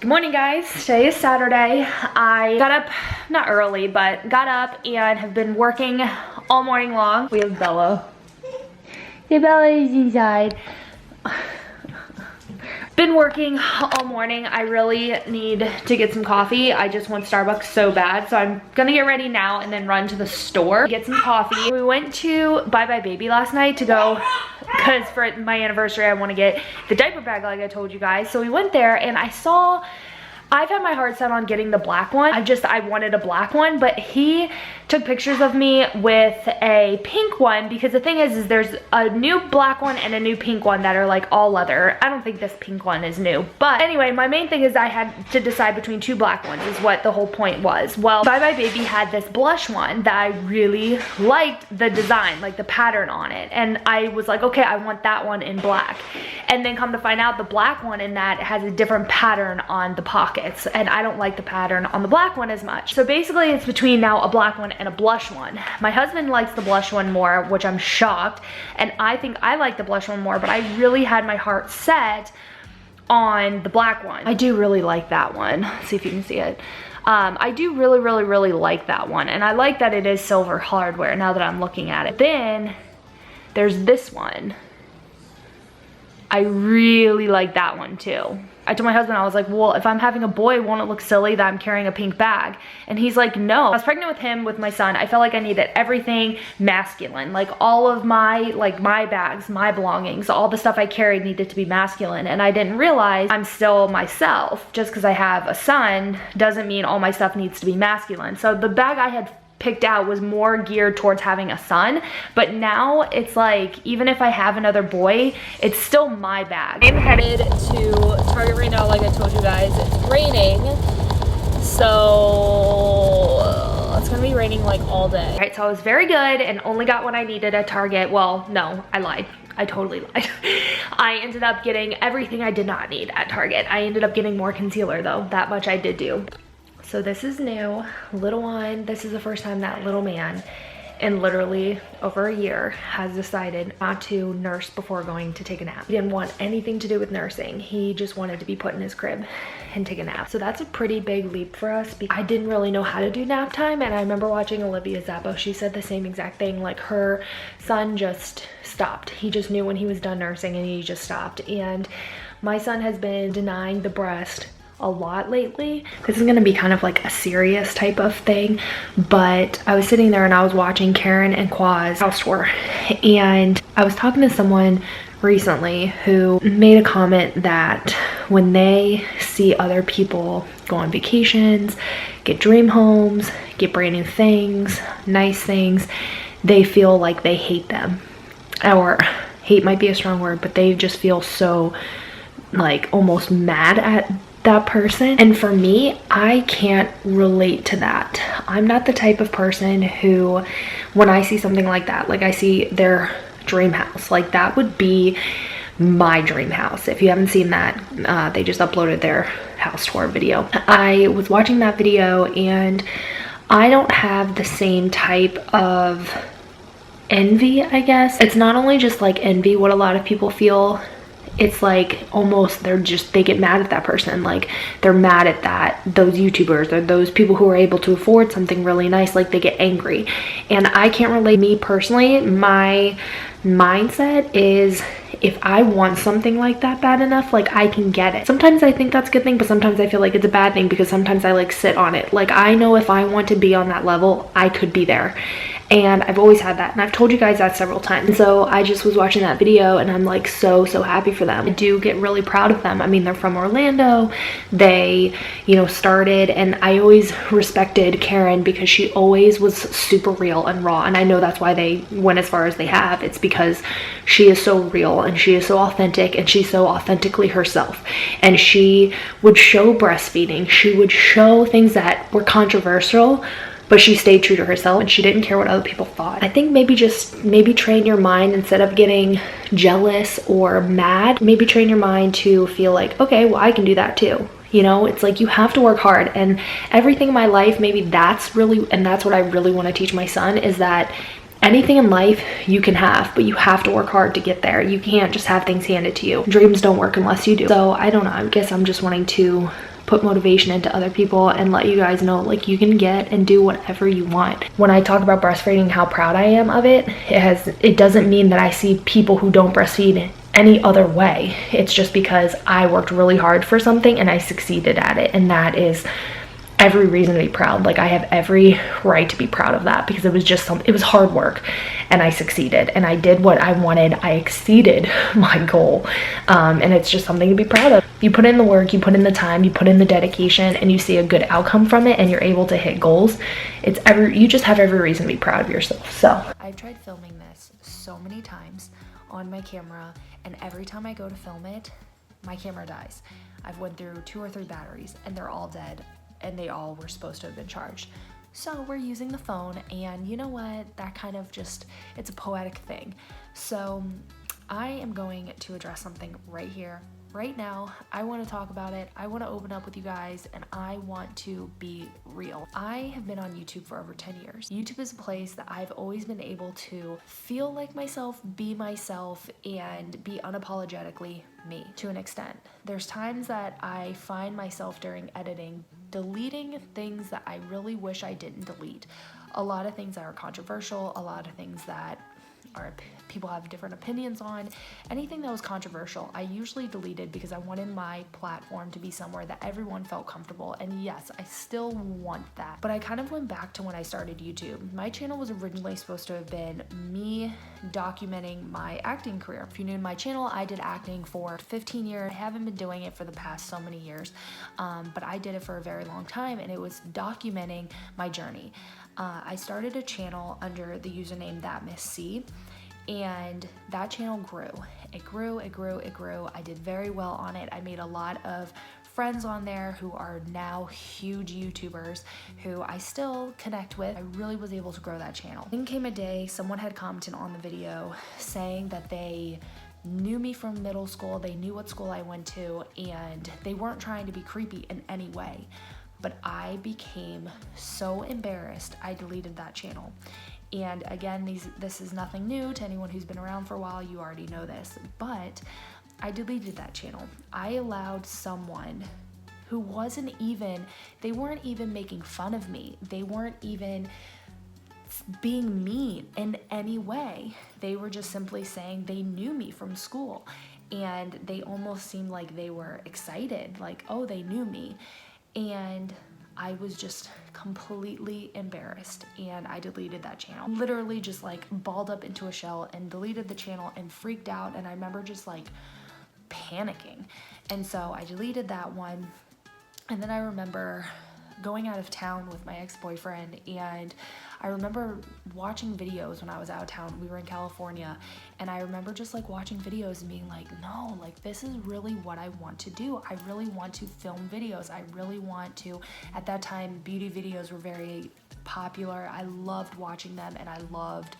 Good morning, guys. Today is Saturday. I got up, not early, but got up and have been working all morning long. We have Bella. Hey, Bella is inside. Been working all morning. I really need to get some coffee. I just want Starbucks so bad. So I'm gonna get ready now and then run to the store, get some coffee. We went to Bye Bye Baby last night to go, because for my anniversary I want to get the diaper bag like I told you guys. So we went there and I've had my heart set on getting the black one. I wanted a black one, but he took pictures of me with a pink one, because the thing is there's a new black one and a new pink one that are like all leather. I don't think this pink one is new, but anyway, my main thing is I had to decide between two black ones is what the whole point was. Well, Bye Bye Baby had this blush one that I really liked the design, like the pattern on it, and I was like, okay, I want that one in black. And then come to find out the black one in that has a different pattern on the pockets, and I don't like the pattern on the black one as much. So basically it's between now a black one and a blush one. My husband likes the blush one more, which I'm shocked, and I think I like the blush one more, but I really had my heart set on the black one. I do really like that one. Let's see if you can see it. I do really like that one, and I like that it is silver hardware now that I'm looking at it. Then there's this one. I really like that one too. I told my husband, I was like, well, if I'm having a boy, won't it look silly that I'm carrying a pink bag? And he's like, no. I was pregnant with him, with my son. I felt like I needed everything masculine. Like all of my bags, my belongings, all the stuff I carried needed to be masculine. And I didn't realize I'm still myself. Just because I have a son doesn't mean all my stuff needs to be masculine. So the bag I had picked out was more geared towards having a son, but now it's like, even if I have another boy, it's still my bag. I'm headed to Target right now, like I told you guys. It's raining, so it's gonna be raining like all day. All right, so I was very good and only got what I needed at Target. Well, no, I lied. I totally lied. I ended up getting everything I did not need at Target. I ended up getting more concealer though, that much I did do. So this is new, little one. This is the first time that little man in literally over a year has decided not to nurse before going to take a nap. He didn't want anything to do with nursing. He just wanted to be put in his crib and take a nap. So that's a pretty big leap for us, because I didn't really know how to do nap time. And I remember watching Olivia Zappo. She said the same exact thing. Like her son just stopped. He just knew when he was done nursing and he just stopped. And my son has been denying the breast a lot lately. This is gonna be kind of like a serious type of thing, but I was sitting there and I was watching Karen and Qua's house tour, and I was talking to someone recently who made a comment that when they see other people go on vacations, get dream homes, get brand new things, nice things, they feel like they hate them. Or hate might be a strong word, but they just feel so like almost mad at that person. And for me, I can't relate to that. I'm not the type of person who, when I see something like that, like I see their dream house, like that would be my dream house. If you haven't seen that, they just uploaded their house tour video. I was watching that video and I don't have the same type of envy, I guess. It's not only just like envy, what a lot of people feel. It's like almost they get mad at that person. Like they're mad at those YouTubers or those people who are able to afford something really nice. Like they get angry. And I can't relate. Me personally, my mindset is if I want something like that bad enough, like I can get it. Sometimes I think that's a good thing, but sometimes I feel like it's a bad thing, because sometimes I like sit on it. Like I know if I want to be on that level, I could be there. And I've always had that, and I've told you guys that several times. And so I just was watching that video and I'm like so happy for them. I do get really proud of them. I mean, they're from Orlando. They, you know, started, and I always respected Karen because she always was super real and raw. And I know that's why they went as far as they have. It's because she is so real and she is so authentic, and she's so authentically herself. And she would show breastfeeding. She would show things that were controversial, but she stayed true to herself and she didn't care what other people thought. I think maybe train your mind, instead of getting jealous or mad, maybe train your mind to feel like, okay, well, I can do that too. You know, it's like you have to work hard. And everything in my life, maybe that's what I really want to teach my son, is that anything in life you can have, but you have to work hard to get there. You can't just have things handed to you. Dreams don't work unless you do. So I don't know, I guess I'm just wanting to put motivation into other people and let you guys know like you can get and do whatever you want. When I talk about breastfeeding, how proud I am of it, it doesn't mean that I see people who don't breastfeed any other way. It's just because I worked really hard for something and I succeeded at it, and that is every reason to be proud. Like I have every right to be proud of that because it was just it was hard work and I succeeded and I did what I wanted. I exceeded my goal, and it's just something to be proud of. You put in the work, you put in the time, you put in the dedication, and you see a good outcome from it and you're able to hit goals. You just have every reason to be proud of yourself. So I've tried filming this so many times on my camera, and every time I go to film it, my camera dies. I've went through 2 or 3 batteries and they're all dead, and they all were supposed to have been charged. So we're using the phone, and you know what? That kind of just, it's a poetic thing. So I am going to address something right here, right now. I want to talk about it. I want to open up with you guys, and I want to be real. I have been on YouTube for over 10 years. YouTube is a place that I've always been able to feel like myself, be myself, and be unapologetically me to an extent. There's times that I find myself during editing deleting things that I really wish I didn't delete. A lot of things that are controversial, a lot of things that people have different opinions on. Anything that was controversial, I usually deleted because I wanted my platform to be somewhere that everyone felt comfortable. And yes, I still want that. But I kind of went back to when I started YouTube. My channel was originally supposed to have been me documenting my acting career. If you're new to my channel, I did acting for 15 years. I haven't been doing it for the past so many years, but I did it for a very long time, and it was documenting my journey. I started a channel under the username That Miss C, and that channel grew. It grew, it grew, it grew. I did very well on it. I made a lot of friends on there who are now huge YouTubers who I still connect with. I really was able to grow that channel. Then came a day, someone had commented on the video saying that they knew me from middle school, they knew what school I went to, and they weren't trying to be creepy in any way. But I became so embarrassed, I deleted that channel. And again, this is nothing new to anyone who's been around for a while, you already know this, but I deleted that channel. I allowed someone who they weren't even making fun of me. They weren't even being mean in any way. They were just simply saying they knew me from school, and they almost seemed like they were excited, like, oh, they knew me. And I was just completely embarrassed, and I deleted that channel. Literally just like balled up into a shell and deleted the channel and freaked out, and I remember just like panicking. And so I deleted that one, and then I remember going out of town with my ex-boyfriend, and I remember watching videos when I was out of town. We were in California, and I remember just like watching videos and being like, no, like this is really what I want to do. I really want to film videos. I really want to, at that time, beauty videos were very popular. I loved watching them, and I loved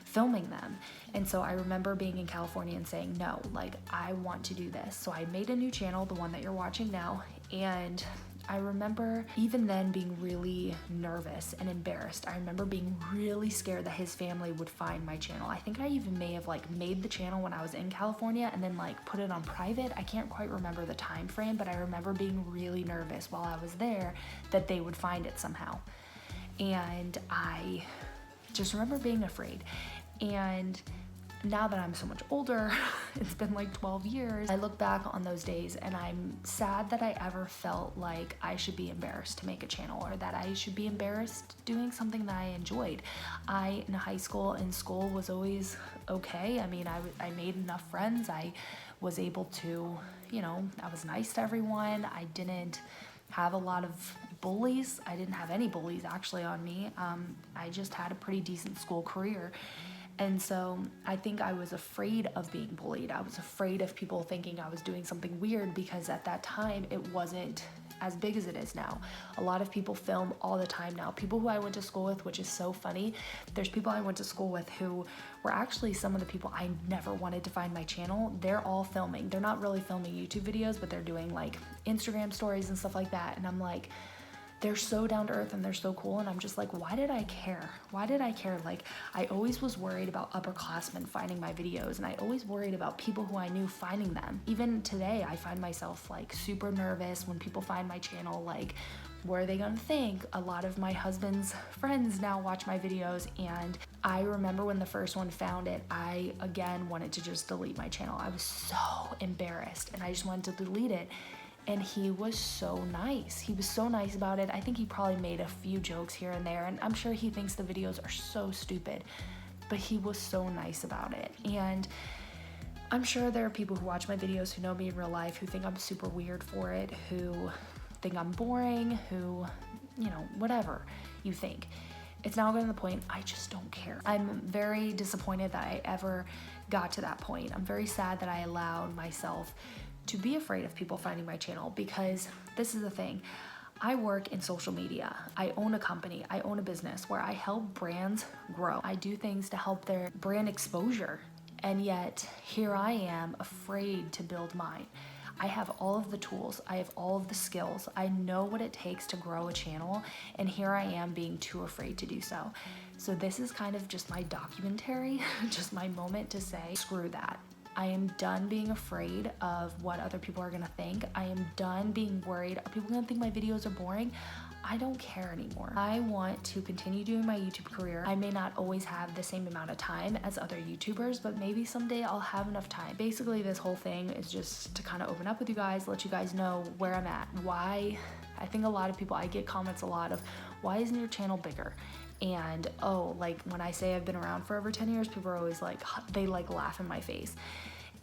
filming them. And so I remember being in California and saying, no, like I want to do this. So I made a new channel, the one that you're watching now, and I remember even then being really nervous and embarrassed. I remember being really scared that his family would find my channel. I think I even may have like made the channel when I was in California and then like put it on private. I can't quite remember the time frame, but I remember being really nervous while I was there that they would find it somehow. And I just remember being afraid. And now that I'm so much older, it's been like 12 years, I look back on those days and I'm sad that I ever felt like I should be embarrassed to make a channel, or that I should be embarrassed doing something that I enjoyed. In high school and school was always okay. I mean, I made enough friends. I was able to, I was nice to everyone. I didn't have a lot of bullies. I didn't have any bullies actually on me. I just had a pretty decent school career. And so I think I was afraid of being bullied. I was afraid of people thinking I was doing something weird, because at that time it wasn't as big as it is now. A lot of people film all the time now. People who I went to school with, which is so funny, there's people I went to school with who were actually some of the people I never wanted to find my channel. They're all filming. They're not really filming YouTube videos, but they're doing like Instagram stories and stuff like that. And I'm like, they're so down to earth and they're so cool, and I'm just like, why did I care? Why did I care? Like, I always was worried about upperclassmen finding my videos, and I always worried about people who I knew finding them. Even today, I find myself like super nervous when people find my channel, like, what are they gonna think? A lot of my husband's friends now watch my videos, and I remember when the first one found it, I again wanted to just delete my channel. I was so embarrassed and I just wanted to delete it. And he was so nice. He was so nice about it. I think he probably made a few jokes here and there, and I'm sure he thinks the videos are so stupid, but he was so nice about it. And I'm sure there are people who watch my videos who know me in real life who think I'm super weird for it, who think I'm boring, who, you know, whatever you think. It's not getting to the point, I just don't care. I'm very disappointed that I ever got to that point. I'm very sad that I allowed myself to be afraid of people finding my channel, because this is the thing. I work in social media. I own a company. I own a business where I help brands grow. I do things to help their brand exposure. And yet here I am afraid to build mine. I have all of the tools. I have all of the skills. I know what it takes to grow a channel, and here I am being too afraid to do so. So this is kind of just my documentary, just my moment to say, screw that. I am done being afraid of what other people are gonna think. I am done being worried, are people gonna think my videos are boring? I don't care anymore. I want to continue doing my YouTube career. I may not always have the same amount of time as other YouTubers, but maybe someday I'll have enough time. Basically, this whole thing is just to kind of open up with you guys, let you guys know where I'm at. Why, I think a lot of people, I get comments a lot of, why isn't your channel bigger? And oh, like when I say I've been around for over 10 years, people are always like, they like laugh in my face.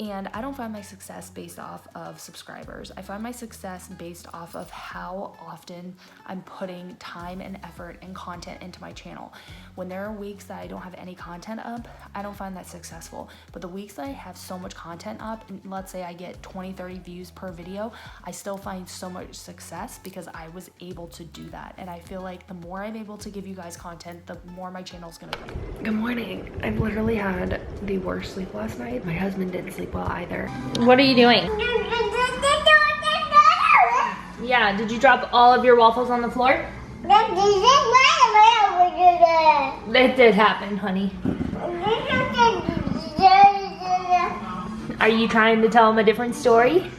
And I don't find my success based off of subscribers. I find my success based off of how often I'm putting time and effort and content into my channel. When there are weeks that I don't have any content up, I don't find that successful. But the weeks that I have so much content up, and let's say I get 20, 30 views per video, I still find so much success because I was able to do that. And I feel like the more I'm able to give you guys content, the more my channel's gonna grow. Good morning. I've literally had the worst sleep last night. My husband didn't sleep well either. What are you doing? Yeah, did you drop all of your waffles on the floor? That did happen, honey. Are you trying to tell him a different story?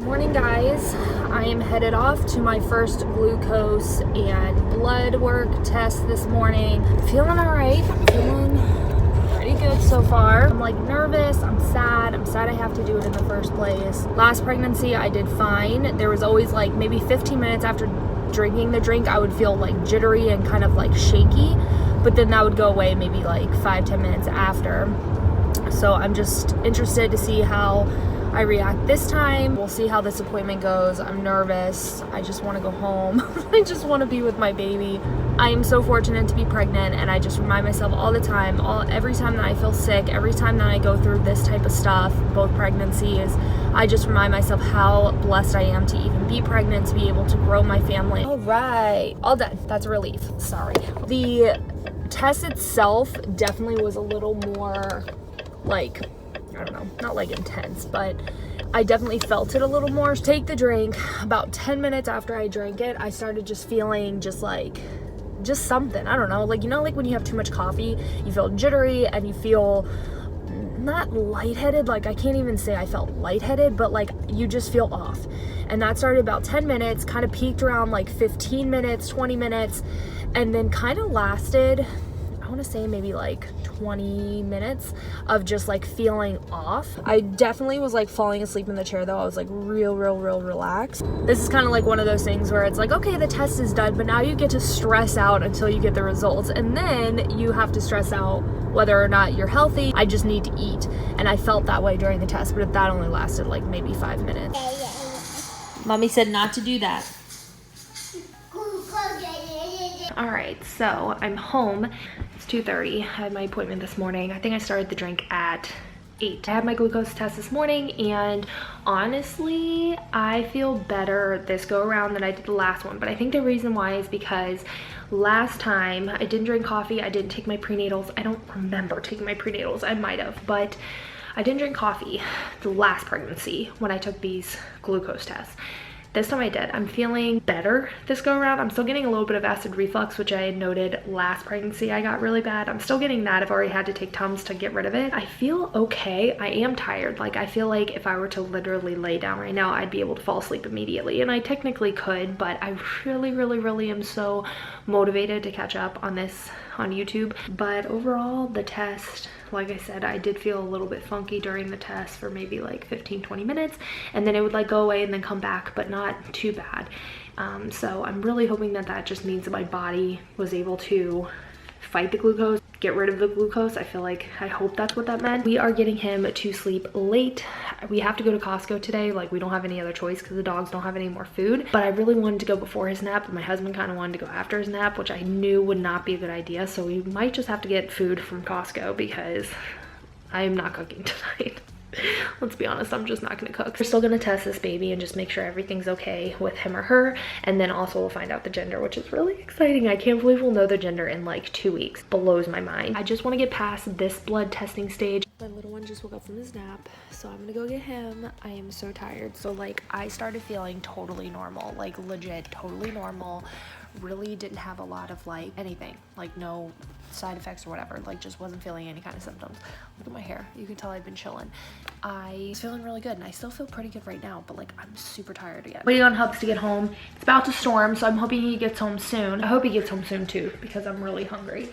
Morning, guys. I am headed off to my first glucose and blood work test this morning. Feeling all right. I'm feeling pretty good so far. I'm like nervous. I'm sad. I'm sad I have to do it in the first place. Last pregnancy, I did fine. There was always like maybe 15 minutes after drinking the drink, I would feel like jittery and kind of like shaky, but then that would go away maybe like 5-10 minutes after. So I'm just interested to see how I react this time. We'll see how this appointment goes. I'm nervous. I just want to go home. I just want to be with my baby. I am so fortunate to be pregnant, and I just remind myself all the time, every time that I feel sick, every time that I go through this type of stuff, both pregnancies, I just remind myself how blessed I am to even be pregnant, to be able to grow my family. All right, all done. That's a relief. Sorry. The test itself definitely was a little more like, I don't know, not like intense, but I definitely felt it a little more. Take the drink. About 10 minutes after I drank it, I started just feeling just something. I don't know, like, you know, like when you have too much coffee, you feel jittery and you feel not lightheaded. Like, I can't even say I felt lightheaded, but like you just feel off. And that started about 10 minutes, kind of peaked around like 15 minutes, 20 minutes, and then kind of lasted, I want to say maybe like 20 minutes of just like feeling off. I definitely was like falling asleep in the chair though. I was like real relaxed. This is kind of like one of those things where it's like, okay, the test is done, but now you get to stress out until you get the results, and then you have to stress out whether or not you're healthy. I just need to eat. And I felt that way during the test, but that only lasted like maybe 5 minutes. Mommy said not to do that. All right, so I'm home. It's 2:30. I had my appointment this morning. I think I started the drink at 8. I had my glucose test this morning, and honestly, I feel better this go around than I did the last one. But I think the reason why is because last time I didn't drink coffee, I didn't take my prenatals. I don't remember taking my prenatals. I might have, but I didn't drink coffee the last pregnancy when I took these glucose tests. This time I did. I'm feeling better this go around. I'm still getting a little bit of acid reflux, which I had noted last pregnancy I got really bad. I'm still getting that. I've already had to take Tums to get rid of it. I feel okay. I am tired. Like, I feel like if I were to literally lay down right now, I'd be able to fall asleep immediately. And I technically could, but I really am so motivated to catch up on this on YouTube. But overall, the test, like I said, I did feel a little bit funky during the test for maybe like 15-20 minutes, and then it would like go away and then come back, but not too bad. So I'm really hoping that that just means that my body was able to fight the glucose, get rid of the glucose. I hope that's what that meant. We are getting him to sleep late. We have to go to Costco today. Like, we don't have any other choice because the dogs don't have any more food. But I really wanted to go before his nap, but my husband kind of wanted to go after his nap, which I knew would not be a good idea. So we might just have to get food from Costco because I am not cooking tonight. Let's be honest, I'm just not gonna cook. We're still gonna test this baby and just make sure everything's okay with him or her, and then also we'll find out the gender, which is really exciting. I can't believe we'll know the gender in like 2 weeks. Blows my mind. I just want to get past this blood testing stage. My little one just woke up from his nap, so I'm gonna go get him. I am so tired. So like, I started feeling totally normal, like legit totally normal. Really didn't have a lot of like anything, like no side effects or whatever, like just wasn't feeling any kind of symptoms. Look at my hair, you can tell I've been chilling. I was feeling really good, and I still feel pretty good right now, but like I'm super tired again. Waiting on Hubs to get home. It's about to storm, so I'm hoping he gets home soon. I hope he gets home soon too, because I'm really hungry.